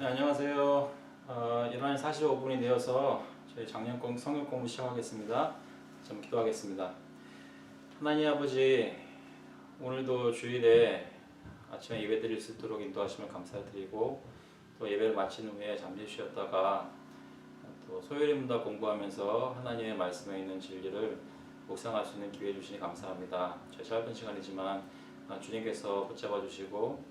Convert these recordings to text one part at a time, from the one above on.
네, 안녕하세요. 11시 45분이 되어서 저희 작년 성경 공부 시작하겠습니다. 좀 기도하겠습니다. 하나님 아버지, 오늘도 주일에 아침에 예배 드릴 수 있도록 인도하시면 감사드리고, 또 예배를 마친 후에 잠시 쉬었다가 또 소요일마다 공부하면서 하나님의 말씀에 있는 진리를 묵상할 수 있는 기회 주시니 감사합니다. 저희 짧은 시간이지만 주님께서 붙잡아 주시고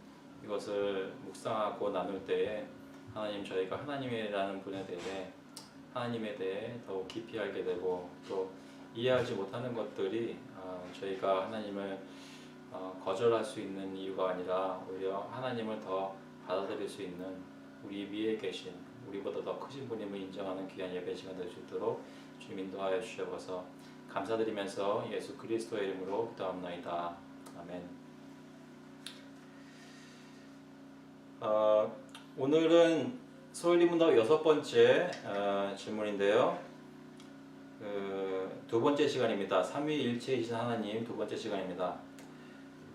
이것을 묵상하고 나눌 때에 하나님, 저희가 하나님이라는 분에 대해, 하나님에 대해 더욱 깊이 알게 되고 또 이해하지 못하는 것들이 저희가 하나님을 거절할 수 있는 이유가 아니라 오히려 하나님을 더 받아들일 수 있는, 우리 위에 계신, 우리보다 더 크신 분임을 인정하는 귀한 예배 시간 될 수 있도록 주님 인도하여 주셔서 감사드리면서 예수 그리스도의 이름으로 기도합나이다. 아멘. 오늘은 소일리문답 6번째 질문인데요. 두 번째 시간입니다. 삼위일체이신 하나님 두 번째 시간입니다.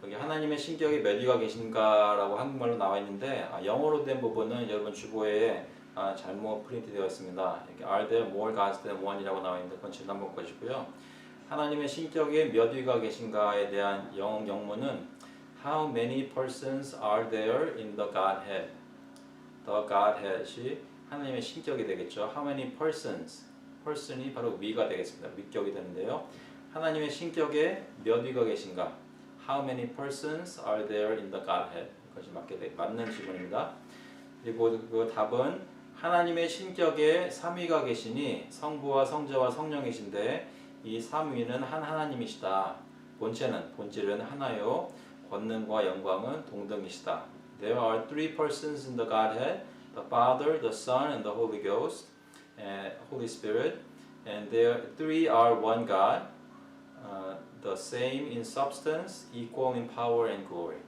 여기 하나님의 신격이 몇 위가 계신가라고 한국말로 나와 있는데 영어로 된 부분은 여러분 주보에 잘못 프린트 되어 있습니다. 이렇게 Are there more gods than one이라고 나와 있는데 그건 지난번 것이고요. 하나님의 신격에 몇 위가 계신가에 대한 영문은 How many persons are there in the Godhead? The Godhead이 하나님의 신격이 되겠죠. How many persons? person이 바로 위가 되겠습니다. 위격이 되는데요. 하나님의 신격에 몇 위가 계신가? How many persons are there in the Godhead? 이것이 맞는 질문입니다. 그리고 그 답은 하나님의 신격에 3위가 계시니 성부와 성자와 성령이신데 이 3위는 한 하나님이시다. 본질은 하나요. 권능과 영광은 동등이시다. There are three persons in the Godhead, the Father, the Son, and the Holy Ghost, and Holy Spirit, and they three are one God, the same in substance, equal in power and glory.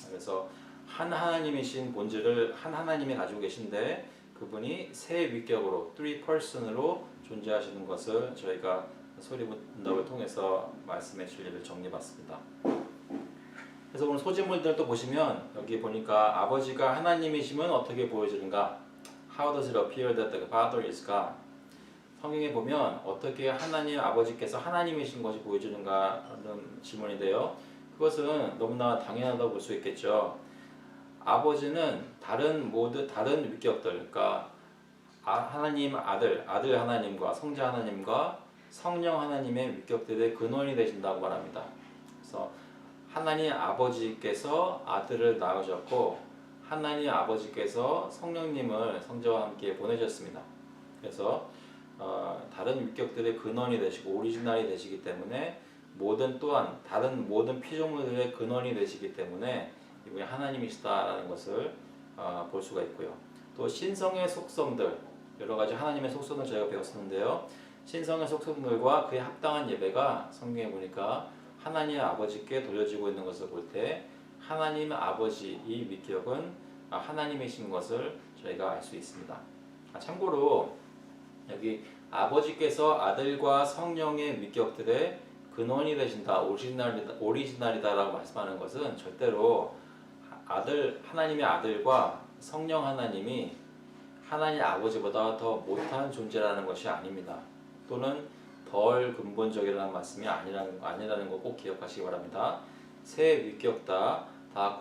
그래서 한 하나님이신 본질을 한 하나님이 가지고 계신데 그분이 세 위격으로, three person으로 존재하시는 것을 저희가 소리문답을 통해서 말씀의 진리를 정리해봤습니다. 그래서 오늘 소지문들을 또 보시면 여기 보니까 아버지가 하나님이시면 어떻게 보여지는가? How does it appear that the Father is God? 성경에 보면 어떻게 하나님 아버지께서 하나님이신 것이 보여지는가 하는 질문인데요. 그것은 너무나 당연하다고 볼 수 있겠죠. 아버지는 다른 위격들, 그러니까 하나님 아들 하나님과 성자 하나님과 성령 하나님의 위격들의 근원이 되신다고 말합니다. 그래서 하나님 아버지께서 아들을 낳으셨고 하나님 아버지께서 성령님을 성자와 함께 보내셨습니다. 그래서 다른 위격들의 근원이 되시고 오리지널이 되시기 때문에 다른 모든 피조물들의 근원이 되시기 때문에 이분이 하나님이시다라는 것을 볼 수가 있고요. 또 신성의 속성들, 여러 가지 하나님의 속성을 저희가 배웠었는데요. 신성의 속성들과 그에 합당한 예배가 성경에 보니까 하나님 아버지께 돌려지고 있는 것을 볼 때 하나님 아버지 이 위격은 하나님이신 것을 저희가 알 수 있습니다. 참고로 여기 아버지께서 아들과 성령의 위격들의 근원이 되신다, 오리지널이다라고 말씀하는 것은 절대로 하나님의 아들과 성령 하나님이 하나님 아버지보다 더 못한 존재라는 것이 아닙니다. 또는 덜 근본적이라는 말씀이 아니라는 거 꼭 기억하시기 바랍니다. 세 위격 다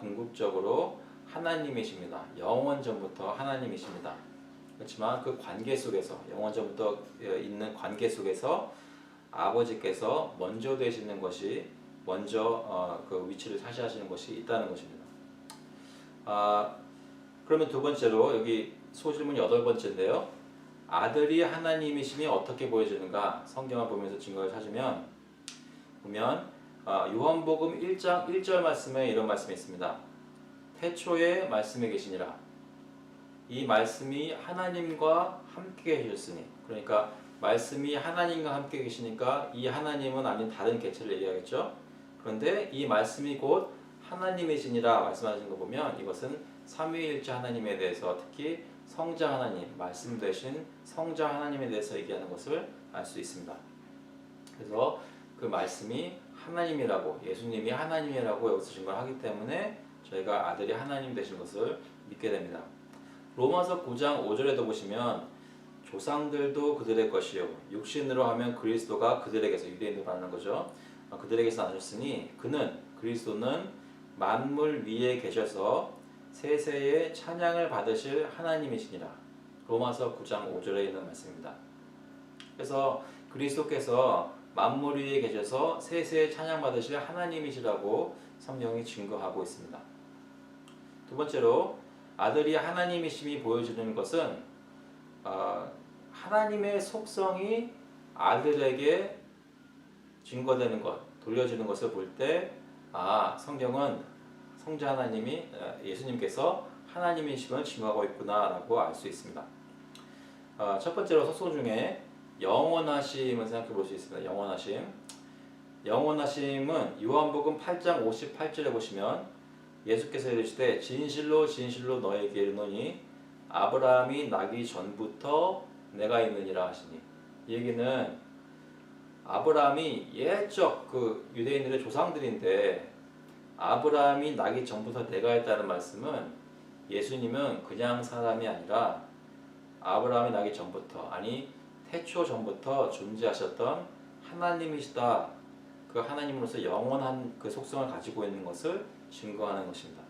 궁극적으로 하나님이십니다. 영원전부터 하나님이십니다. 그렇지만 그 관계 속에서, 영원전부터 있는 관계 속에서 아버지께서 먼저 되시는 것이, 먼저 그 위치를 차지하시는 것이 있다는 것입니다. 그러면 두 번째로 여기 소질문 8번째인데요. 아들이 하나님이심이 어떻게 보여지는가? 성경을 보면서 증거를 찾으면 보면 요한복음 1장 1절 말씀에 이런 말씀이 있습니다. 태초에 말씀에 계시니라. 이 말씀이 하나님과 함께 계셨으니, 그러니까 말씀이 하나님과 함께 계시니까 이 하나님은 아닌 다른 개체를 얘기하겠죠. 그런데 이 말씀이 곧 하나님이시니라 말씀하신 거 보면 이것은 삼위일체 하나님에 대해서, 특히 성자 하나님, 말씀 되신 성자 하나님에 대해서 얘기하는 것을 알 수 있습니다. 그래서 그 말씀이 하나님이라고, 예수님이 하나님이라고 여기서 증거하기 때문에 저희가 아들이 하나님 되신 것을 믿게 됩니다. 로마서 9장 5절에도 보시면 조상들도 그들의 것이요 육신으로 하면 그리스도가 그들에게서 유대인들 말하는 거죠. 그들에게서 나셨으니 그는 그리스도는 만물 위에 계셔서 세세의 찬양을 받으실 하나님이시니라. 로마서 9장 5절에 있는 말씀입니다. 그래서 그리스도께서 만물 위에 계셔서 세세의 찬양 받으실 하나님이시라고 성경이 증거하고 있습니다. 두 번째로 아들이 하나님이심이 보여지는 것은 하나님의 속성이 아들에게 증거되는 것, 돌려지는 것을 볼 때 성경은 성자 하나님이 예수님께서 하나님이심을 증거하고 있구나라고 알 수 있습니다. 첫 번째로 속성 중에 영원하심을 생각해 볼 수 있습니다. 영원하심은 요한복음 8장 58절에 보시면 예수께서 이르시되 진실로 진실로 너에게 이르노니 아브라함이 나기 전부터 내가 있느니라 하시니, 이 얘기는 아브라함이 옛적 그 유대인들의 조상들인데 아브라함이 나기 전부터 내가 있다는 말씀은 예수님은 그냥 사람이 아니라 아브라함이 나기 전부터, 아니 태초 전부터 존재하셨던 하나님이시다. 그 하나님으로서 영원한 그 속성을 가지고 있는 것을 증거하는 것입니다.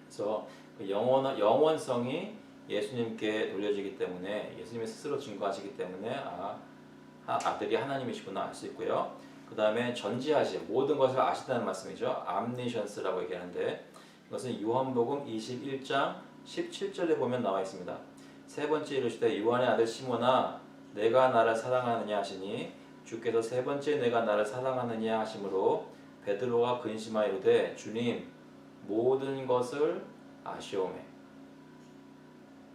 그래서 그 영원성이 예수님께 돌려지기 때문에, 예수님이 스스로 증거하시기 때문에 아들이 하나님이시구나 알 수 있고요. 그 다음에 전지하심, 모든 것을 아시다는 말씀이죠. 암니션스라고 얘기하는데, 이것은 요한복음 21장 17절에 보면 나와 있습니다. 세 번째 이르시되 요한의 아들 시몬아 내가 나를 사랑하느냐 하시니 주께서 세 번째 내가 나를 사랑하느냐 하심으로 베드로가 근심하여 이르되 주님 모든 것을 아시오매.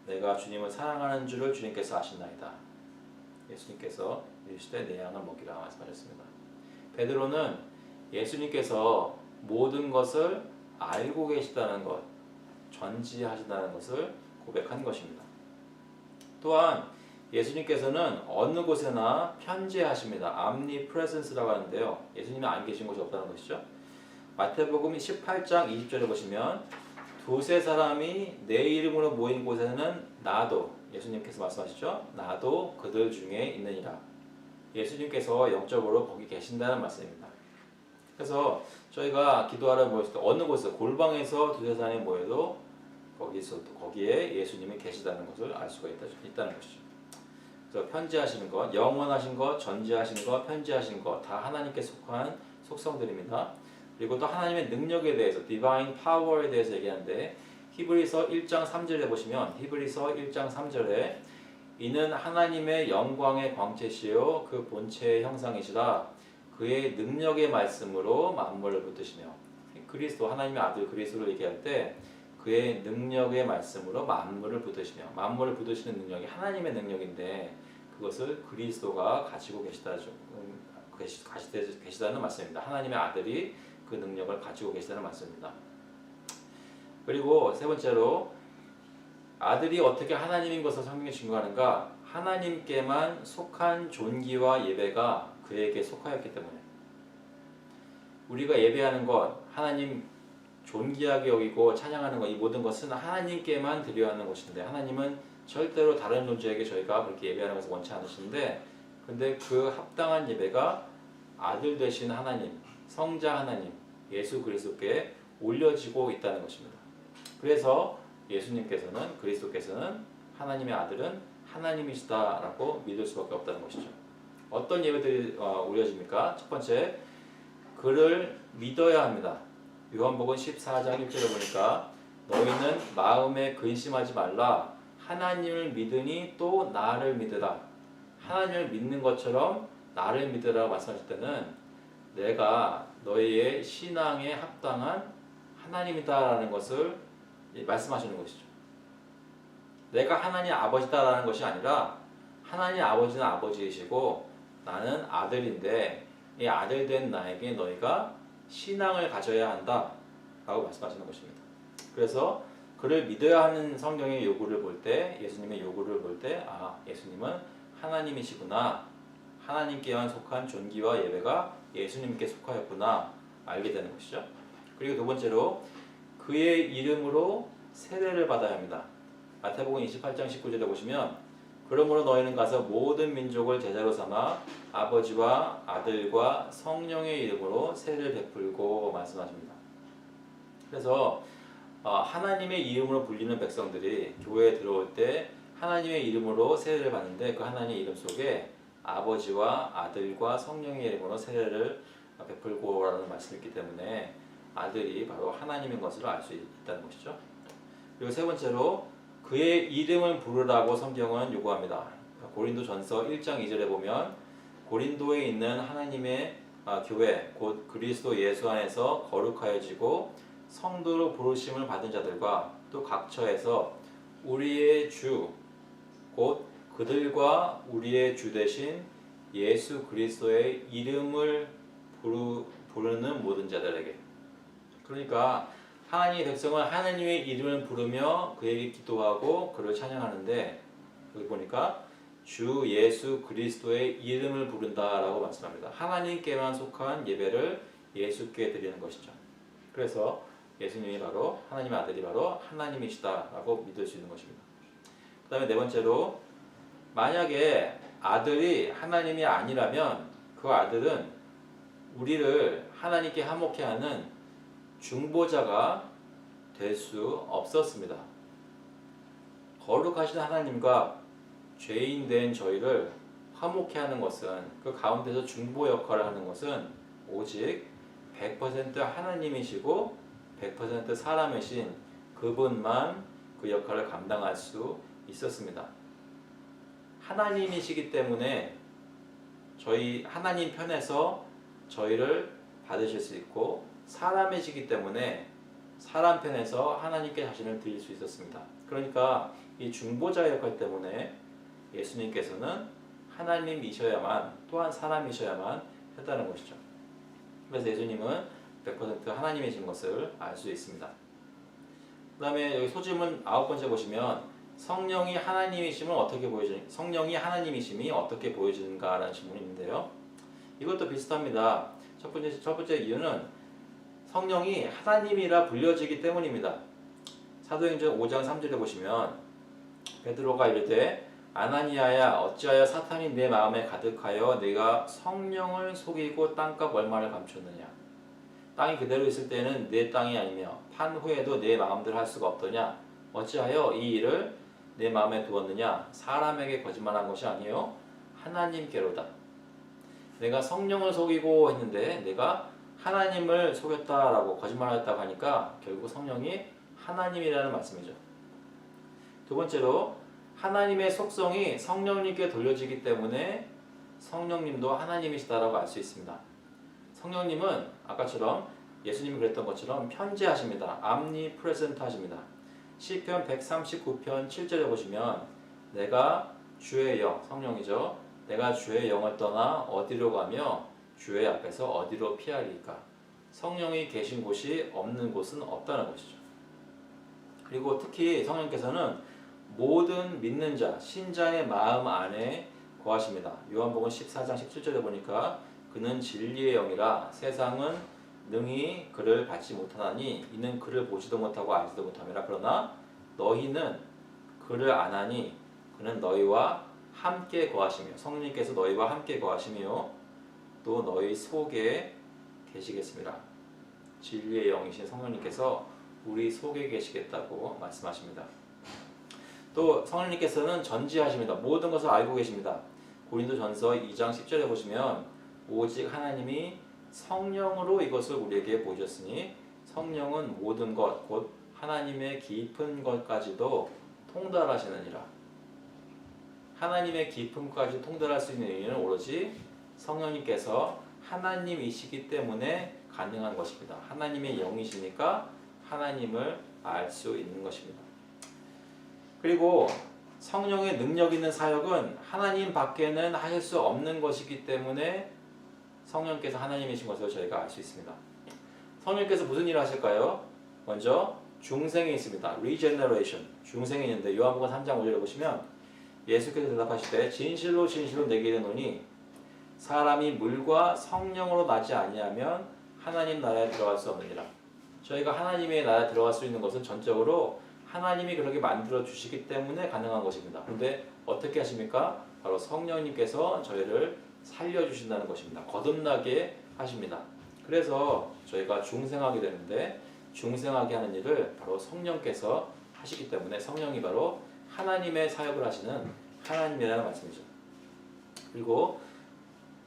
내가 주님을 사랑하는 줄을 주님께서 아시나이다. 예수님께서 이르시되 내 양을 먹이라 말씀하셨습니다. 베드로는 예수님께서 모든 것을 알고 계시다는 것, 전지하시다는 것을 고백한 것입니다. 또한 예수님께서는 어느 곳에나 편재하십니다. omnipresence라고 하는데요. 예수님이 안 계신 곳이 없다는 것이죠. 마태복음 18장 20절에 보시면 두세 사람이 내 이름으로 모인 곳에는 나도, 예수님께서 말씀하시죠. 나도 그들 중에 있느니라. 예수님께서 영적으로 거기 계신다는 말씀입니다. 그래서 저희가 기도하러 모였을 때 어느 곳에 골방에서 두세 사람이 모여도 거기에 예수님이 계시다는 것을 알 수가 있다는 것이죠. 그래서 편지하시는 것, 영원하신 것, 전지하신 것, 편지하신 것 다 하나님께 속한 속성들입니다. 그리고 또 하나님의 능력에 대해서, divine power에 대해서 얘기하는데 히브리서 1장 3절에 보시면, 히브리서 1장 3절에 이는 하나님의 영광의 광채시요 그 본체의 형상이시라 그의 능력의 말씀으로 만물을 붙드시며, 그리스도 하나님의 아들 그리스도를 얘기할 때 그의 능력의 말씀으로 만물을 붙드시며, 만물을 붙드시는 능력이 하나님의 능력인데 그것을 그리스도가 가지고 계시다는 말씀입니다. 하나님의 아들이 그 능력을 가지고 계시다는 말씀입니다. 그리고 세 번째로 아들이 어떻게 하나님인 것을 성경에 증거하는가? 하나님께만 속한 존귀와 예배가 그에게 속하였기 때문에, 우리가 예배하는 것, 하나님 존귀하게 여기고 찬양하는 것, 이 모든 것은 하나님께만 드려야 하는 것인데 하나님은 절대로 다른 존재에게 저희가 그렇게 예배하는 것을 원치 않으시는데, 근데 그 합당한 예배가 아들 되신 하나님, 성자 하나님, 예수 그리스도께 올려지고 있다는 것입니다. 그래서 예수님께서는, 그리스도께서는, 하나님의 아들은 하나님이시다라고 믿을 수밖에 없다는 것이죠. 어떤 예배들이 올려집니까? 첫 번째, 그를 믿어야 합니다. 요한복음 14장 1절에 보니까 너희는 마음에 근심하지 말라. 하나님을 믿으니 또 나를 믿으라. 하나님을 믿는 것처럼 나를 믿으라 말씀하실 때는 내가 너희의 신앙에 합당한 하나님이다라는 것을 말씀하시는 것이죠. 내가 하나님 아버지다라는 것이 아니라 하나님 아버지는 아버지이시고 나는 아들인데 이 아들 된 나에게 너희가 신앙을 가져야 한다 라고 말씀하시는 것입니다. 그래서 그를 믿어야 하는 성경의 요구를 볼 때, 예수님의 요구를 볼 때 예수님은 하나님이시구나, 하나님께만 속한 존귀와 예배가 예수님께 속하였구나 알게 되는 것이죠. 그리고 두 번째로 그의 이름으로 세례를 받아야 합니다. 마태복음 28장 19절에 보시면 그러므로 너희는 가서 모든 민족을 제자로 삼아 아버지와 아들과 성령의 이름으로 세례를 베풀고 말씀하십니다. 그래서 하나님의 이름으로 불리는 백성들이 교회에 들어올 때 하나님의 이름으로 세례를 받는데 그 하나님의 이름 속에 아버지와 아들과 성령의 이름으로 세례를 베풀고라는 말씀이 있기 때문에 아들이 바로 하나님인 것을 알 수 있다는 것이죠. 그리고 세 번째로 그의 이름을 부르라고 성경은 요구합니다. 고린도전서 1장 2절에 보면 고린도에 있는 하나님의 교회 곧 그리스도 예수 안에서 거룩하여지고 성도로 부르심을 받은 자들과 또 각처에서 우리의 주 곧 그들과 우리의 주 되신 예수 그리스도의 이름을 부르는 모든 자들에게, 그러니까 하나님의 백성은 하나님의 이름을 부르며 그에게 기도하고 그를 찬양하는데 여기 보니까 주 예수 그리스도의 이름을 부른다라고 말씀합니다. 하나님께만 속한 예배를 예수께 드리는 것이죠. 그래서 예수님이 바로 하나님의 아들이 바로 하나님이시다라고 믿을 수 있는 것입니다. 그 다음에 네 번째로 만약에 아들이 하나님이 아니라면 그 아들은 우리를 하나님께 화목케 하는 중보자가 될 수 없었습니다. 거룩하신 하나님과 죄인 된 저희를 화목케 하는 것은 그 가운데서 중보 역할을 하는 것은 오직 100% 하나님이시고 100% 사람이신 그분만 그 역할을 감당할 수 있었습니다. 하나님이시기 때문에 저희 하나님 편에서 저희를 받으실 수 있고 사람이시기 때문에 사람 편에서 하나님께 자신을 드릴 수 있었습니다. 그러니까 이 중보자 역할 때문에 예수님께서는 하나님이셔야만 또한 사람이셔야만 했다는 것이죠. 그래서 예수님은 100% 하나님이신 것을 알 수 있습니다. 그 다음에 여기 소지문 9번째 보시면 성령이 하나님이심을 어떻게 성령이 하나님이심이 어떻게 보여지는가라는 질문이 있는데요. 이것도 비슷합니다. 첫 번째 이유는 성령이 하나님이라 불려지기 때문입니다. 사도행전 5장 3절에 보시면 베드로가 이르되 아나니아야 어찌하여 사탄이 내 마음에 가득하여 네가 성령을 속이고 땅값 얼마를 감췄느냐. 땅이 그대로 있을 때는 내 땅이 아니며 판 후에도 내 마음대로 할 수가 없더냐. 어찌하여 이 일을 내 마음에 두었느냐. 사람에게 거짓말한 것이 아니요 하나님께로다. 내가 성령을 속이고 했는데 내가 하나님을 속였다라고 거짓말했다고 하니까 결국 성령이 하나님이라는 말씀이죠. 두 번째로 하나님의 속성이 성령님께 돌려지기 때문에 성령님도 하나님이시다라고 알 수 있습니다. 성령님은 아까처럼 예수님이 그랬던 것처럼 편재하십니다. 암니프레젠트 하십니다. 시편 139편 7절에 보시면 내가 주의 영, 성령이죠. 내가 주의 영을 떠나 어디로 가며 주의 앞에서 어디로 피하리까. 성령이 계신 곳이 없는 곳은 없다는 것이죠. 그리고 특히 성령께서는 모든 믿는 자, 신자의 마음 안에 거하십니다. 요한복음 14장 17절에 보니까 그는 진리의 영이라 세상은 능히 그를 받지 못하나니 이는 그를 보지도 못하고 알지도 못함이라. 그러나 너희는 그를 아나니 그는 너희와 함께 거하시며 성령님께서 너희와 함께 거하시며 또 너희 속에 계시겠습니다. 진리의 영이신 성령님께서 우리 속에 계시겠다고 말씀하십니다. 또 성령님께서는 전지하십니다. 모든 것을 알고 계십니다. 고린도전서 2장 10절에 보시면 오직 하나님이 성령으로 이것을 우리에게 보여주셨으니 성령은 모든 것 곧 하나님의 깊은 것까지도 통달하시느니라. 하나님의 깊은 것까지 통달할 수 있는 이유는 오로지 성령님께서 하나님이시기 때문에 가능한 것입니다. 하나님의 영이시니까 하나님을 알 수 있는 것입니다. 그리고 성령의 능력 있는 사역은 하나님 밖에는 하실 수 없는 것이기 때문에 성령께서 하나님이신 것을 저희가 알 수 있습니다. 성령께서 무슨 일을 하실까요? 먼저 중생이 있습니다. Regeneration, 중생이 있는데 요한복음 3장 5절에 보시면 예수께서 대답하시되 진실로 진실로 내게 이르노니 사람이 물과 성령으로 나지 아니하면 하나님 나라에 들어갈 수 없느니라. 저희가 하나님의 나라에 들어갈 수 있는 것은 전적으로 하나님이 그렇게 만들어 주시기 때문에 가능한 것입니다. 그런데 어떻게 하십니까? 바로 성령님께서 저희를 살려주신다는 것입니다. 거듭나게 하십니다. 그래서 저희가 중생하게 되는데 중생하게 하는 일을 바로 성령께서 하시기 때문에 성령이 바로 하나님의 사역을 하시는 하나님이라는 말씀이죠. 그리고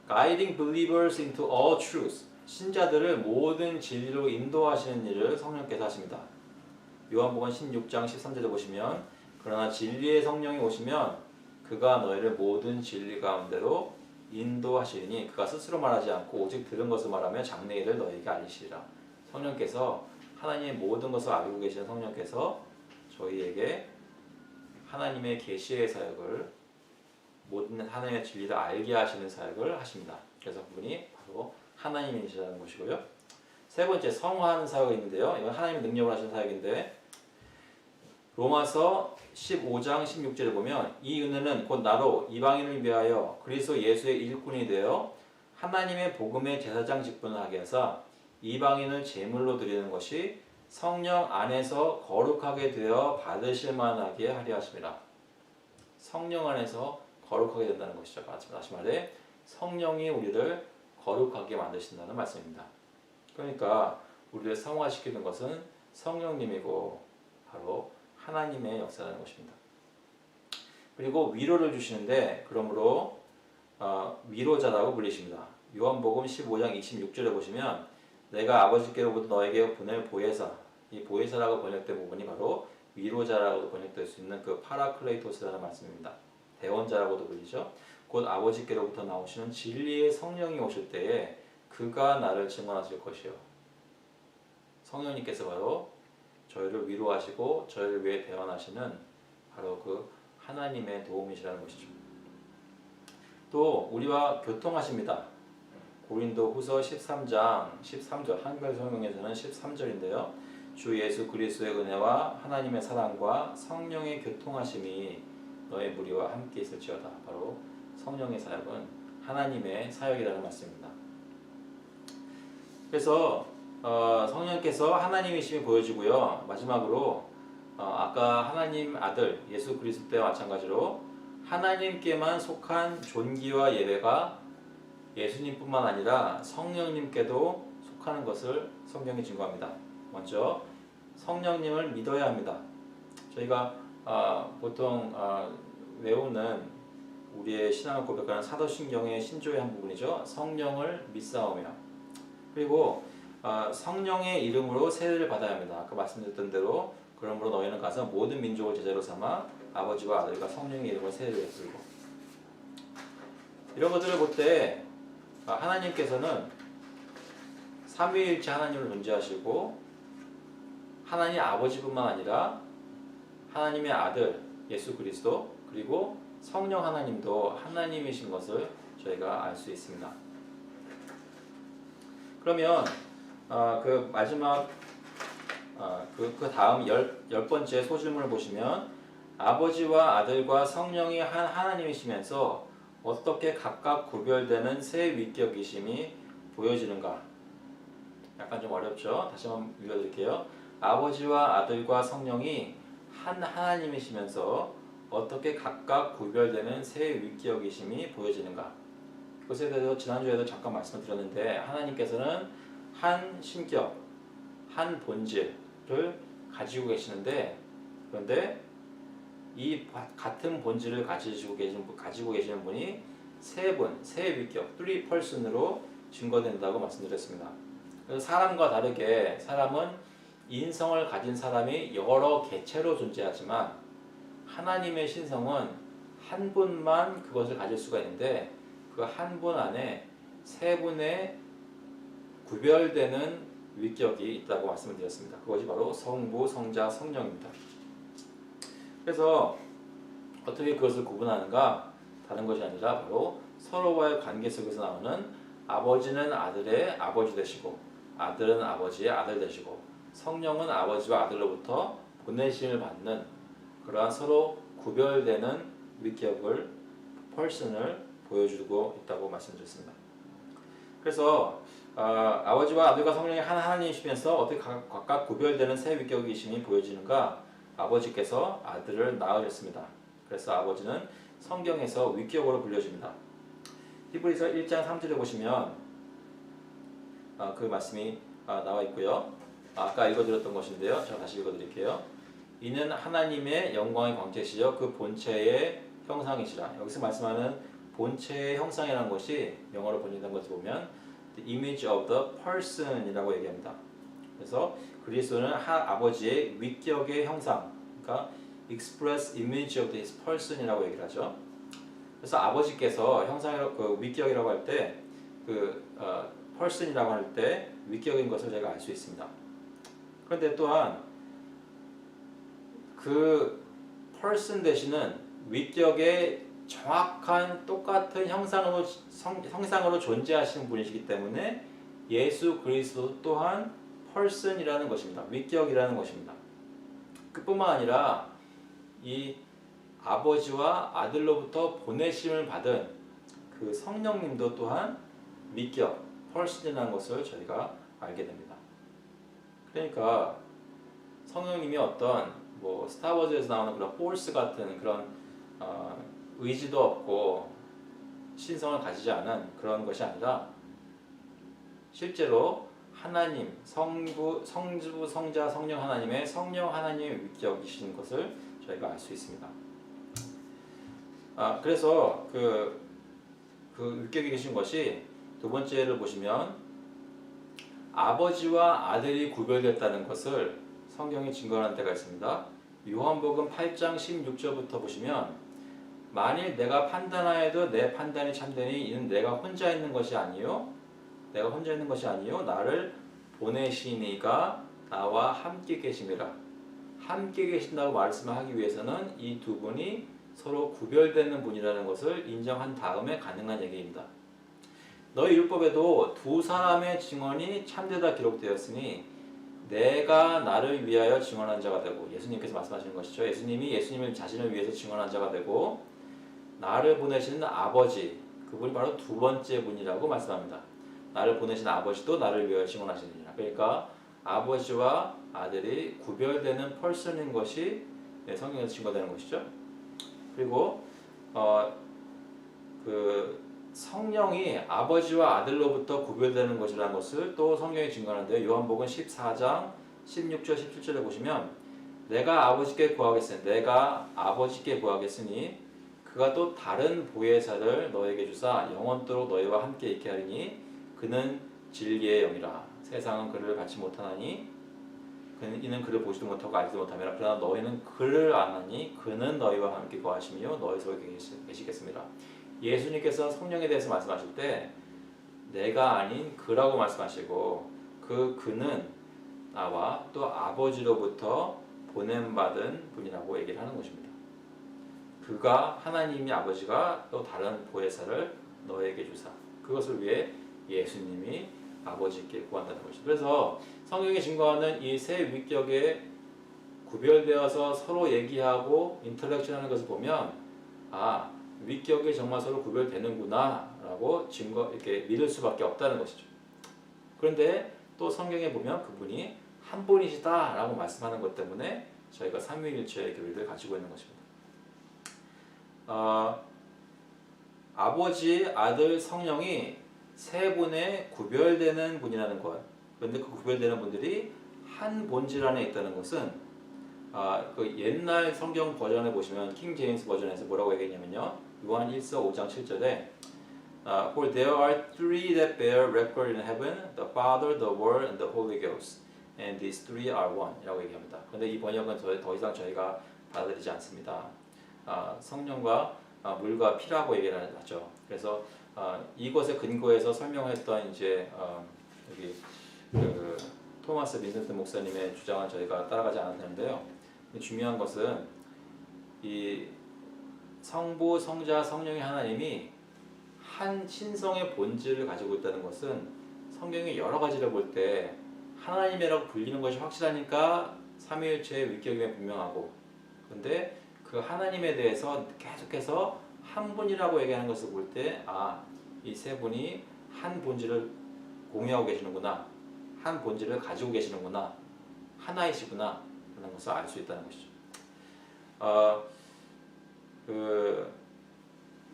guiding believers into all truth, 신자들을 모든 진리로 인도하시는 일을 성령께서 하십니다. 요한복음 16장 13절에 보시면 그러나 진리의 성령이 오시면 그가 너희를 모든 진리 가운데로 인도하시니 그가 스스로 말하지 않고 오직 들은 것을 말하며 장래일을 너희에게 알리시리라. 성령께서 하나님의 모든 것을 알고 계시는 성령께서 저희에게 하나님의 계시의 사역을 모든 하나님의 진리를 알게 하시는 사역을 하십니다. 그래서 그분이 바로 하나님이시라는 것이고요. 세 번째 성화하는 사역이 있는데요. 이건 하나님의 능력을 하시는 사역인데 로마서 15장 16절에 보면 이 은혜는 곧 나로 이방인을 위하여 그리스도 예수의 일꾼이 되어 하나님의 복음의 제사장 직분을 하게 하사 이방인을 제물로 드리는 것이 성령 안에서 거룩하게 되어 받으실 만하게 하려 하심이라. 성령 안에서 거룩하게 된다는 것이죠. 다시 말해 성령이 우리를 거룩하게 만드신다는 말씀입니다. 그러니까 우리를 성화시키는 것은 성령님이고 바로 하나님의 역사라는 것입니다. 그리고 위로를 주시는데 그러므로 위로자라고 불리십니다. 요한복음 15장 26절에 보시면 내가 아버지께로부터 너에게 보낼 보혜사, 이 보혜사라고 번역된 부분이 바로 위로자라고 번역될 수 있는 그 파라클레이토스라는 말씀입니다. 대원자라고도 불리죠. 곧 아버지께로부터 나오시는 진리의 성령이 오실 때에 그가 나를 증언하실 것이요. 성령님께서 바로 저희를 위로하시고 저희를 위해 대언하시는 바로 그 하나님의 도움이시라는 것이죠. 또 우리와 교통하십니다. 고린도후서 13장 13절 한글 성경에서는 13절인데요. 주 예수 그리스도의 은혜와 하나님의 사랑과 성령의 교통하심이 너의 무리와 함께 있을지어다. 바로 성령의 사역은 하나님의 사역이라는 말씀입니다. 그래서 성령께서 하나님이심이 보여지고요. 마지막으로 아까 하나님 아들 예수 그리스도 때와 마찬가지로 하나님께만 속한 존귀와 예배가 예수님뿐만 아니라 성령님께도 속하는 것을 성경이 증거합니다. 먼저 성령님을 믿어야 합니다. 저희가 보통 외우는 우리의 신앙을 고백하는 사도신경의 신조의 한 부분이죠. 성령을 믿사오며 그리고 성령의 이름으로 세례를 받아야 합니다. 아까 말씀드렸던 대로 그러므로 너희는 가서 모든 민족을 제자로 삼아 아버지와 아들과 성령의 이름으로 세례를 베풀고 이런 것들을 볼 때 하나님께서는 삼위일체 하나님을 존재하시고 하나님 아버지뿐만 아니라 하나님의 아들 예수 그리스도 그리고 성령 하나님도 하나님이신 것을 저희가 알 수 있습니다. 그러면 그 마지막 그 다음 열 번째 소질문을 보시면 아버지와 아들과 성령이 한 하나님이시면서 어떻게 각각 구별되는 세 위격이심이 보여지는가? 약간 좀 어렵죠? 다시 한번 읽어드릴게요. 아버지와 아들과 성령이 한 하나님이시면서 어떻게 각각 구별되는 세 위격이심이 보여지는가? 그것에 대해서 지난주에도 잠깐 말씀을 드렸는데 하나님께서는 한 신격, 한 본질을 가지고 계시는데 그런데 이 같은 본질을 가지고 계시는 분이 세 분, 세 위격, 3 person으로 증거된다고 말씀드렸습니다. 그래서 사람과 다르게 사람은 인성을 가진 사람이 여러 개체로 존재하지만 하나님의 신성은 한 분만 그것을 가질 수가 있는데 그 한 분 안에 세 분의 구별되는 위격이 있다고 말씀을 드렸습니다. 그것이 바로 성부, 성자, 성령입니다. 그래서 어떻게 그것을 구분하는가? 다른 것이 아니라 바로 서로와의 관계 속에서 나오는 아버지는 아들의 아버지 되시고 아들은 아버지의 아들 되시고 성령은 아버지와 아들로부터 보내심을 받는 그러한 서로 구별되는 위격을 person을 보여주고 있다고 말씀드렸습니다. 그래서 아버지와 아들과 성령이 한 하나님이시면서 어떻게 각각 구별되는 세 위격이심이 보여지는가? 아버지께서 아들을 낳으셨습니다. 그래서 아버지는 성경에서 위격으로 불려집니다. 히브리서 1장 3절에 보시면 그 말씀이 나와 있고요. 아까 읽어드렸던 것인데요. 제가 다시 읽어드릴게요. 이는 하나님의 영광의 광채시여 그 본체의 형상이시라. 여기서 말씀하는 본체의 형상이라는 것이 영어로 번역된 것을 보면 the image of the person이라고 얘기합니다. 그래서 그리스도는 아버지의 위격의 형상, 그러니까 express image of this person이라고 얘기를 하죠. 그래서 아버지께서 형상이라고 그 위격이라고 할 때 그 person이라고 할 때 위격인 것을 저희가 알 수 있습니다. 그런데 또한 그 person 대신은 위격의 정확한 똑같은 형상으로 존재하시는 분이시기 때문에 예수 그리스도 또한 person이라는 것입니다. 위격이라는 것입니다. 그뿐만 아니라 이 아버지와 아들로부터 보내심을 받은 그 성령님도 또한 위격, person이라는 것을 저희가 알게 됩니다. 그러니까 성령님이 어떤 뭐 스타워즈에서 나오는 그런 포스 같은 그런 의지도 없고 신성을 가지지 않은 그런 것이 아니라 실제로 하나님, 성부, 성자, 성령 하나님의 성령 하나님의 위격이신 것을 저희가 알 수 있습니다. 그래서 그 위격이 계신 것이 두 번째를 보시면 아버지와 아들이 구별됐다는 것을 성경이 증거하는 때가 있습니다. 요한복음 8장 16절부터 보시면 만일 내가 판단하여도 내 판단이 참되니 이는 내가 혼자 있는 것이 아니요 나를 보내시니가 나와 함께 계심이라. 함께 계신다고 말씀하기 위해서는 이 두 분이 서로 구별되는 분이라는 것을 인정한 다음에 가능한 얘기입니다. 너희 율법에도 두 사람의 증언이 참되다 기록되었으니 내가 나를 위하여 증언한 자가 되고, 예수님께서 말씀하시는 것이죠. 예수님이 예수님을 자신을 위해서 증언한 자가 되고 나를 보내시는 아버지, 그분이 바로 두 번째 분이라고 말씀합니다. 나를 보내신 아버지도 나를 위하여 증언하시느니라. 그러니까 아버지와 아들이 구별되는 person인 것이 성경에서 증거되는 것이죠. 그리고 그 성령이 아버지와 아들로부터 구별되는 것이라는 것을 또 성경이 증거하는데요. 요한복음 14장 16절 17절에 보시면 내가 아버지께 구하겠으니 그가 또 다른 보혜사를 너에게 주사 영원토록 너희와 함께 있게 하리니 그는 진리의 영이라. 세상은 그를 받지 못하나니 이는 그를 보지도 못하고 알지도 못하며 그러나 너희는 그를 아나니 그는 너희와 함께 거하시며 너희 속에 계시겠습니다. 예수님께서 성령에 대해서 말씀하실 때 내가 아닌 그라고 말씀하시고 그는 나와 또 아버지로부터 보냄받은 분이라고 얘기를 하는 것입니다. 그가 하나님이 아버지가 또 다른 보혜사를 너에게 주사 그것을 위해 예수님이 아버지께 구한다는 것이죠. 그래서 성경이 증거하는 이 세 위격에 구별되어서 서로 얘기하고 인터랙션하는 것을 보면 위격이 정말 서로 구별되는구나라고 이렇게 믿을 수밖에 없다는 것이죠. 그런데 또 성경에 보면 그분이 한 분이시다라고 말씀하는 것 때문에 저희가 삼위일체의 교리를 가지고 있는 것입니다. 아버지, 아들, 성령이 세 분의 구별되는 분이라는 것. 그런데 그 구별되는 분들이 한 본질 안에 있다는 것은 그 옛날 성경 버전에 보시면 킹 제임스 버전에서 뭐라고 얘기했냐면요. 요한 1서 5장 7절에 For there are three that bear record in heaven, the Father, the Word, and the Holy Ghost. And these three are one. 이라고 얘기합니다. 그런데 이 번역은 더 이상 저희가 받아들이지 않습니다. 성령과 물과 피라고 얘기를 하죠. 그래서 이것에 근거해서 설명했던 이제 여기 그 토마스 빈센트 목사님의 주장을 저희가 따라가지 않았는데요. 중요한 것은 이 성부, 성자, 성령의 하나님이 한 신성의 본질을 가지고 있다는 것은 성경의 여러 가지를 볼 때 하나님이라고 불리는 것이 확실하니까 삼위일체의 위격임에 분명하고, 그런데 그 하나님에 대해서 계속해서 한 분이라고 얘기하는 것을 볼 때 이 세 분이 한 본질을 공유하고 계시는구나, 한 본질을 가지고 계시는구나, 하나이시구나 라는 것을 알 수 있다는 것이죠.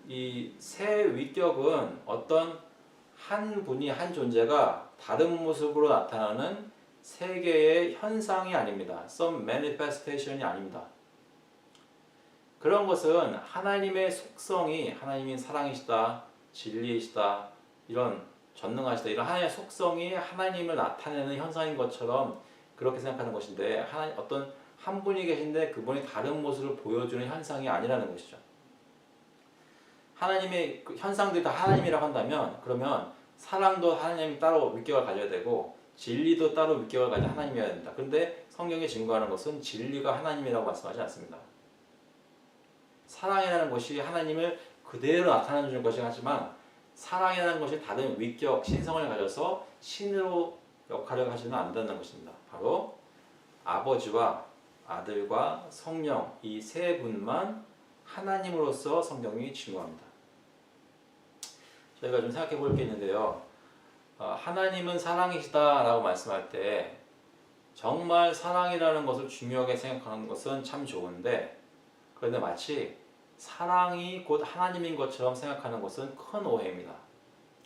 이 새 위격은 어떤 한 분이 한 존재가 다른 모습으로 나타나는 세계의 현상이 아닙니다. Some manifestation이 아닙니다. 그런 것은 하나님의 속성이 하나님이 사랑이시다, 진리이시다, 이런 전능하시다 이런 하나님의 속성이 하나님을 나타내는 현상인 것처럼 그렇게 생각하는 것인데 하나님 어떤 한 분이 계신데 그분이 다른 모습을 보여주는 현상이 아니라는 것이죠. 하나님의 그 현상들이 다 하나님이라고 한다면 그러면 사랑도 하나님이 따로 위격을 가져야 되고 진리도 따로 위격을 가진 하나님이어야 된다. 그런데 성경이 증거하는 것은 진리가 하나님이라고 말씀하지 않습니다. 사랑이라는 것이 하나님을 그대로 나타내 주는 것이긴 하지만 사랑이라는 것이 다른 위격, 신성을 가져서 신으로 역할을 하지는 않는다는 것입니다. 바로 아버지와 아들과 성령 이 세 분만 하나님으로서 성경이 증거합니다. 저희가 좀 생각해 볼 게 있는데요. 하나님은 사랑이시다라고 말씀할 때 정말 사랑이라는 것을 중요하게 생각하는 것은 참 좋은데 그런데 마치 사랑이 곧 하나님인 것처럼 생각하는 것은 큰 오해입니다.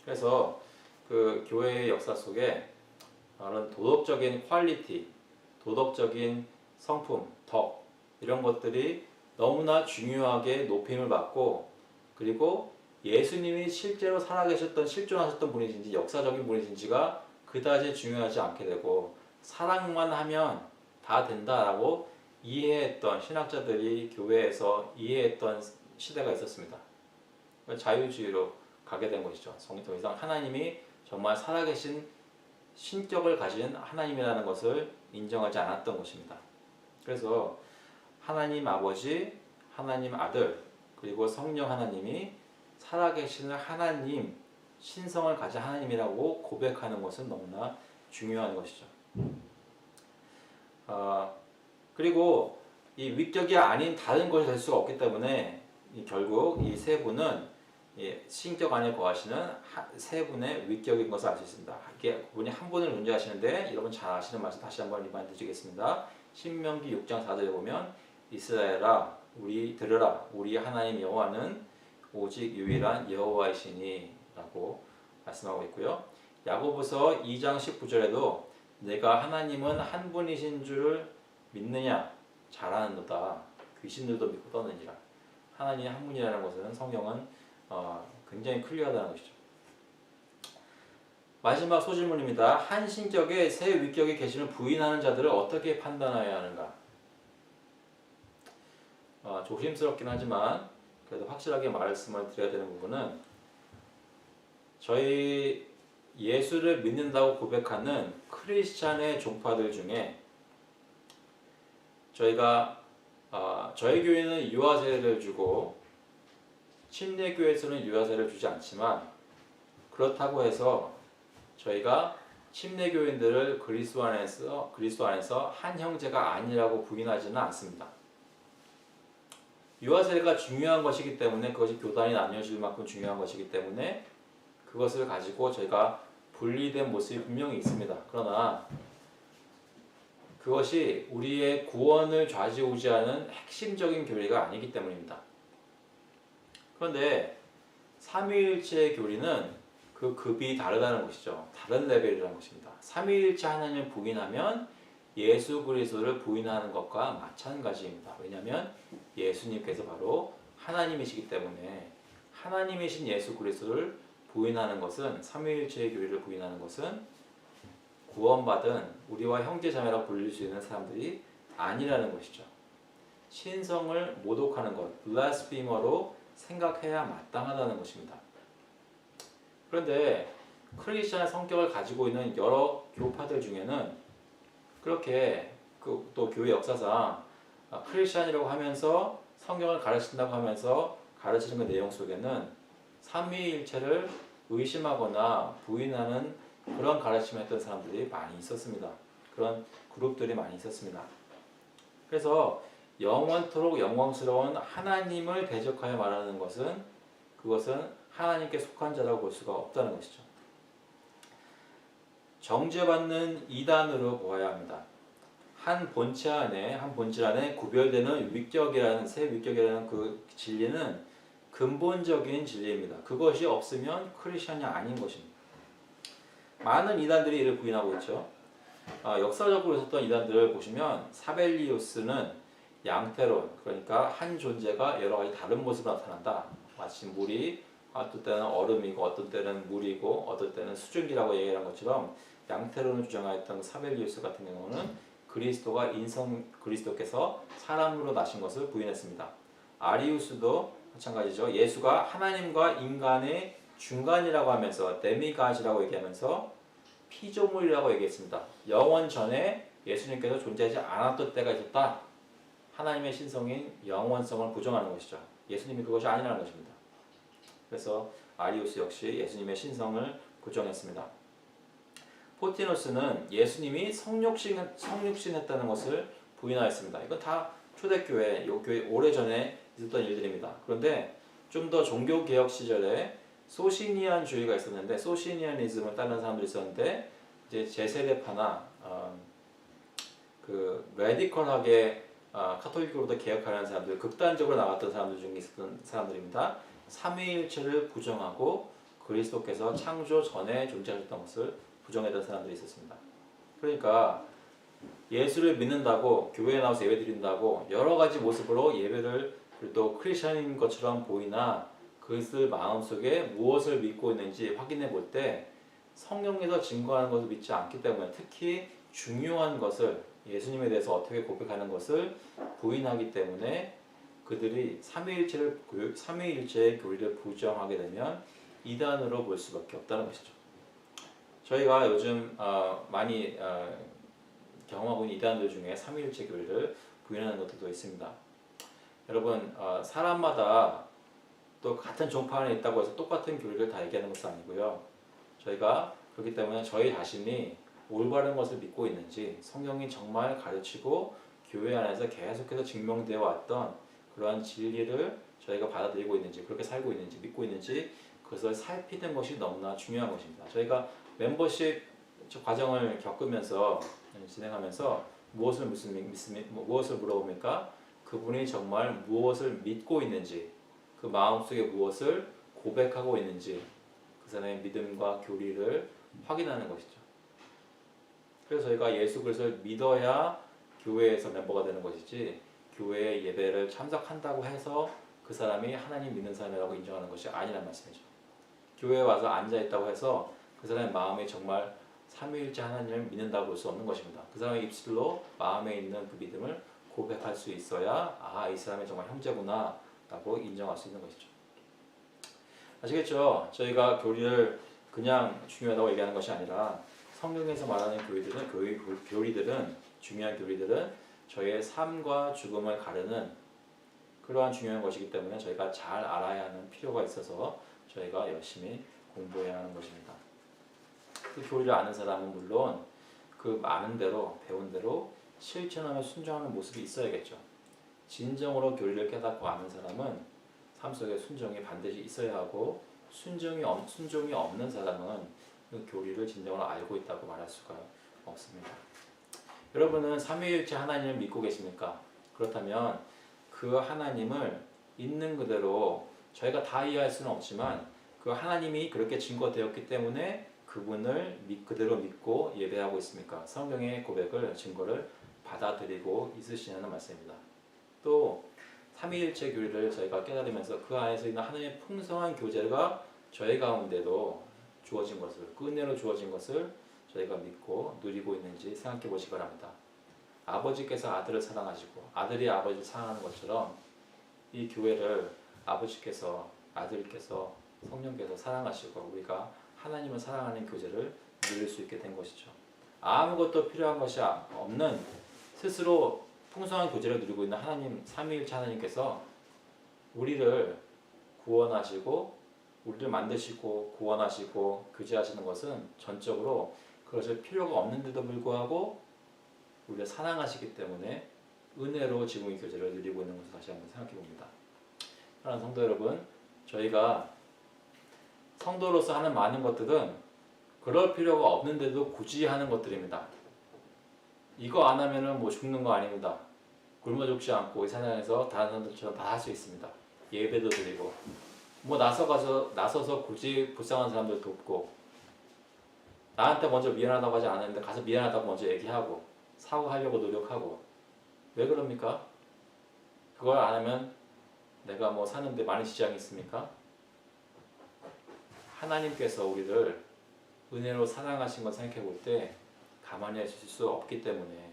그래서 그 교회의 역사 속에 그런 도덕적인 퀄리티, 도덕적인 성품, 덕 이런 것들이 너무나 중요하게 높임을 받고 그리고 예수님이 실제로 살아계셨던 실존하셨던 분이신지 역사적인 분이신지가 그다지 중요하지 않게 되고 사랑만 하면 다 된다라고 이해했던 신학자들이 교회에서 이해했던 시대가 있었습니다. 자유주의로 가게 된 것이죠. 더 이상 하나님이 정말 살아계신 신격을 가진 하나님이라는 것을 인정하지 않았던 것입니다. 그래서 하나님 아버지, 하나님 아들, 그리고 성령 하나님이 살아계시는 하나님, 신성을 가진 하나님이라고 고백하는 것은 너무나 중요한 것이죠. 그리고 이 위격이 아닌 다른 것이 될 수가 없기 때문에 결국 이 세 분은 신격 안에 거하시는 세 분의 위격인 것을 알 수 있습니다. 이게 그분이 한 분을 존재하시는데 여러분 잘 아시는 말씀 다시 한번 리마인드 드리겠습니다. 신명기 6장 4절에 보면 이스라엘아 우리 들으라 우리 하나님 여호와는 오직 유일한 여호와이시니 라고 말씀하고 있고요. 야고보서 2장 19절에도 내가 하나님은 한 분이신 줄을 믿느냐 잘하는도다 귀신들도 믿고 떠느니라. 하나님이 한 분이라는 것은 성경은 굉장히 클리어하다는 것이죠. 마지막 소질문입니다. 한 신격에 세 위격이 계심을 부인하는 자들을 어떻게 판단해야 하는가? 조심스럽긴 하지만 그래도 확실하게 말씀을 드려야 되는 부분은 저희 예수를 믿는다고 고백하는 크리스찬의 종파들 중에 저희 교회는 유아세례를 주고 침례교회에서는 유아세례를 주지 않지만 그렇다고 해서 저희가 침례교인들을 그리스도 안에서 한 형제가 아니라고 부인하지는 않습니다. 유아세례가 중요한 것이기 때문에 그것이 교단이 나뉘어질 만큼 중요한 것이기 때문에 그것을 가지고 저희가 분리된 모습이 분명히 있습니다. 그러나 그것이 우리의 구원을 좌지우지하는 핵심적인 교리가 아니기 때문입니다. 그런데 삼위일체의 교리는 그 급이 다르다는 것이죠. 다른 레벨이라는 것입니다. 삼위일체 하나님을 부인하면 예수 그리스도를 부인하는 것과 마찬가지입니다. 왜냐하면 예수님께서 바로 하나님이시기 때문에 하나님이신 예수 그리스도를 부인하는 것은 삼위일체의 교리를 부인하는 것은 구원받은 우리와 형제자매라고 불릴 수 있는 사람들이 아니라는 것이죠. 신성을 모독하는 것, 블라스피머로 생각해야 마땅하다는 것입니다. 그런데 크리스천의 성격을 가지고 있는 여러 교파들 중에는 그렇게 또 교회 역사상 크리스천이라고 하면서 성경을 가르친다고 하면서 가르치는 그 내용 속에는 삼위일체를 의심하거나 부인하는 그런 가르침을 했던 사람들이 많이 있었습니다. 그런 그룹들이 많이 있었습니다. 그래서 영원토록 영광스러운 하나님을 대적하여 말하는 것은 그것은 하나님께 속한 자라고 볼 수가 없다는 것이죠. 정죄받는 이단으로 보아야 합니다. 한 본체 안에 구별되는 위격이라는 새 위격이라는 그 진리는 근본적인 진리입니다. 그것이 없으면 크리스천이 아닌 것입니다. 많은 이단들이 이를 부인하고 있죠. 역사적으로 있었던 이단들을 보시면 사벨리우스는 양태론, 그러니까 한 존재가 여러 가지 다른 모습으로 나타난다. 마치 물이 어떤 때는 얼음이고 어떤 때는 물이고 어떤 때는 수증기라고 얘기한 것처럼 양태론을 주장하였던 사벨리우스 같은 경우는 그리스도께서 사람으로 나신 것을 부인했습니다. 아리우스도 마찬가지죠. 예수가 하나님과 인간의 중간이라고 하면서 데미갓이라고 얘기하면서 피조물이라고 얘기했습니다. 영원 전에 예수님께서 존재하지 않았던 때가 있었다. 하나님의 신성인 영원성을 부정하는 것이죠. 예수님이 그것이 아니라는 것입니다. 그래서 아리우스 역시 예수님의 신성을 부정했습니다. 포티누스는 예수님이 성육신했다는 것을 부인하였습니다. 이건 다 초대교회, 교회 오래전에 있었던 일들입니다. 그런데 좀 더 종교개혁 시절에 소시니안주의가 있었는데 소시니아니즘을 따르는 사람들이 있었는데 이제 제세대파나 그 레디컬하게 카톨릭으로부터 개혁하려는 사람들, 극단적으로 나갔던 사람들 중에 있었던 사람들입니다. 삼위일체를 부정하고 그리스도께서 창조 전에 존재하셨던 것을 부정했던 사람들이 있었습니다. 그러니까 예수를 믿는다고 교회에 나와서 예배 드린다고 여러 가지 모습으로 예배를 또 크리스천인 것처럼 보이나 그것을 마음속에 무엇을 믿고 있는지 확인해 볼 때 성경에서 증거하는 것을 믿지 않기 때문에 특히 중요한 것을 예수님에 대해서 어떻게 고백하는 것을 부인하기 때문에 그들이 삼위일체의 교리를 부정하게 되면 이단으로 볼 수밖에 없다는 것이죠. 저희가 요즘 많이 경험하고 있는 이단들 중에 삼위일체 교리를 부인하는 것들도 있습니다. 여러분 사람마다 또 같은 종파 안에 있다고 해서 똑같은 교리를 다 얘기하는 것은 아니고요. 저희가 그렇기 때문에 저희 자신이 올바른 것을 믿고 있는지 성경이 정말 가르치고 교회 안에서 계속해서 증명되어 왔던 그러한 진리를 저희가 받아들이고 있는지 그렇게 살고 있는지 믿고 있는지 그것을 살피는 것이 너무나 중요한 것입니다. 저희가 멤버십 과정을 겪으면서 진행하면서 무엇을 물어봅니까? 그분이 정말 무엇을 믿고 있는지 그 마음속에 무엇을 고백하고 있는지 그 사람의 믿음과 교리를 확인하는 것이죠. 그래서 저희가 예수 그리스도를 믿어야 교회에서 멤버가 되는 것이지 교회 예배를 참석한다고 해서 그 사람이 하나님 믿는 사람이라고 인정하는 것이 아니란 말씀이죠. 교회에 와서 앉아있다고 해서 그 사람의 마음이 정말 삼위일체 하나님을 믿는다고 볼 수 없는 것입니다. 그 사람의 입술로 마음에 있는 그 믿음을 고백할 수 있어야 이 사람이 정말 형제구나 라고 인정할 수 있는 것이죠. 아시겠죠? 저희가 교리를 그냥 중요하다고 얘기하는 것이 아니라 성경에서 말하는 교리들은 중요한 교리들은 저희의 삶과 죽음을 가르는 그러한 중요한 것이기 때문에 저희가 잘 알아야 하는 필요가 있어서 저희가 열심히 공부해야 하는 것입니다. 그 교리를 아는 사람은 물론 그 아는 대로 배운 대로 실천하며 순종하는 모습이 있어야겠죠. 진정으로 교리를 깨닫고 아는 사람은 삶 속에 순종이 반드시 있어야 하고 순종이 없는 사람은 그 교리를 진정으로 알고 있다고 말할 수가 없습니다. 여러분은 삼위일체 하나님을 믿고 계십니까? 그렇다면 그 하나님을 있는 그대로 저희가 다 이해할 수는 없지만 그 하나님이 그렇게 증거되었기 때문에 그분을 그대로 믿고 예배하고 있습니까? 성경의 고백을 증거를 받아들이고 있으시냐는 말씀입니다. 또 삼위일체 교리를 저희가 깨달으면서 그 안에서 있는 하나님의 풍성한 교제가 저희 가운데도 주어진 것을 그 은혜로 주어진 것을 저희가 믿고 누리고 있는지 생각해 보시기 바랍니다. 아버지께서 아들을 사랑하시고 아들이 아버지를 사랑하는 것처럼 이 교회를 아버지께서 아들께서 성령께서 사랑하시고 우리가 하나님을 사랑하는 교제를 누릴 수 있게 된 것이죠. 아무것도 필요한 것이 없는 스스로 풍성한 교제를 누리고 있는 하나님 삼위일체 하나님께서 우리를 구원하시고 우리를 만드시고 구원하시고 교제하시는 것은 전적으로 그것을 필요가 없는데도 불구하고 우리를 사랑하시기 때문에 은혜로 지금 이 교제를 누리고 있는 것을 다시 한번 생각해 봅니다. 사랑하는 성도 여러분, 저희가 성도로서 하는 많은 것들은 그럴 필요가 없는데도 굳이 하는 것들입니다. 이거 안 하면은 뭐 죽는 거 아닙니다. 굶어 죽지 않고 이 세상에서 다른 사람들처럼 다 할 수 있습니다. 예배도 드리고 뭐 나서서 굳이 불쌍한 사람들 돕고 나한테 먼저 미안하다고 하지 않았는데 가서 미안하다고 먼저 얘기하고 사과하려고 노력하고 왜 그럽니까? 그걸 안 하면 내가 뭐 사는데 많은 지장이 있습니까? 하나님께서 우리를 은혜로 사랑하신 걸 생각해 볼 때 가만히 있을 수 없기 때문에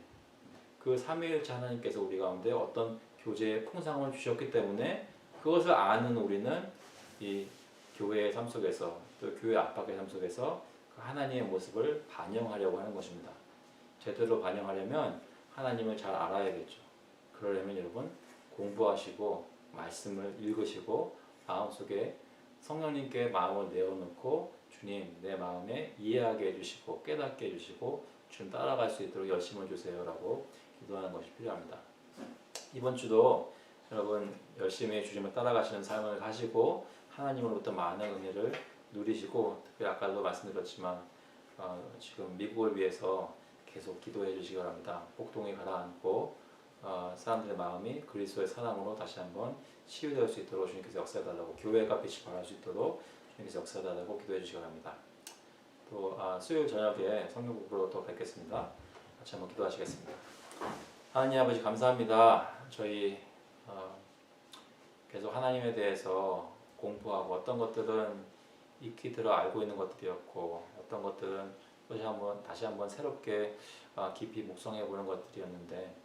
그 삼위일체 하나님께서 우리 가운데 어떤 교제의 풍성함을 주셨기 때문에 그것을 아는 우리는 이 교회의 삶 속에서 또 교회 압박의 삶 속에서 그 하나님의 모습을 반영하려고 하는 것입니다. 제대로 반영하려면 하나님을 잘 알아야겠죠. 그러려면 여러분 공부하시고 말씀을 읽으시고 마음속에 성령님께 마음을 내어놓고 주님 내 마음에 이해하게 해주시고 깨닫게 해주시고 주님 따라갈 수 있도록 열심을 주세요 라고 기도하는 것이 필요합니다. 이번 주도 여러분 열심히 주님을 따라가시는 삶을 하시고 하나님으로부터 많은 은혜를 누리시고 특별히 아까도 말씀드렸지만 지금 미국을 위해서 계속 기도해 주시기 바랍니다. 폭동이 가라앉고 사람들의 마음이 그리스도의 사랑으로 다시 한번 치유될 수 있도록 주님께서 역사해달라고 교회가 빛이 발할 수 있도록 주님께서 역사해달라고 기도해 주시기 바랍니다. 또 수요일 저녁에 성경 공부로 또 뵙겠습니다. 같이 한번 기도하시겠습니다. 하나님 아버지 감사합니다. 저희 계속 하나님에 대해서 공부하고 어떤 것들은 익히 들어 알고 있는 것들이었고 어떤 것들은 다시 한번 새롭게 깊이 묵상해 보는 것들이었는데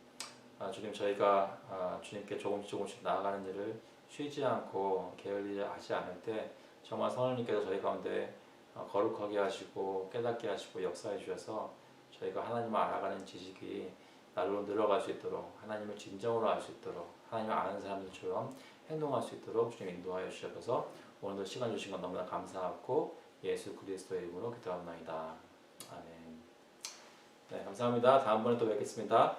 주님 저희가 주님께 조금씩 나아가는 일을 쉬지 않고 게을리하지 않을 때 정말 성령님께서 저희 가운데 거룩하게 하시고 깨닫게 하시고 역사해 주셔서 저희가 하나님을 알아가는 지식이 날로 늘어갈 수 있도록 하나님을 진정으로 알 수 있도록 하나님을 아는 사람들처럼 행동할 수 있도록 주님 인도하여 주셔서 오늘도 시간 주신 건 너무나 감사하고 예수 그리스도의 이름으로 기도합나이다. 아멘. 네, 감사합니다. 다음번에 또 뵙겠습니다.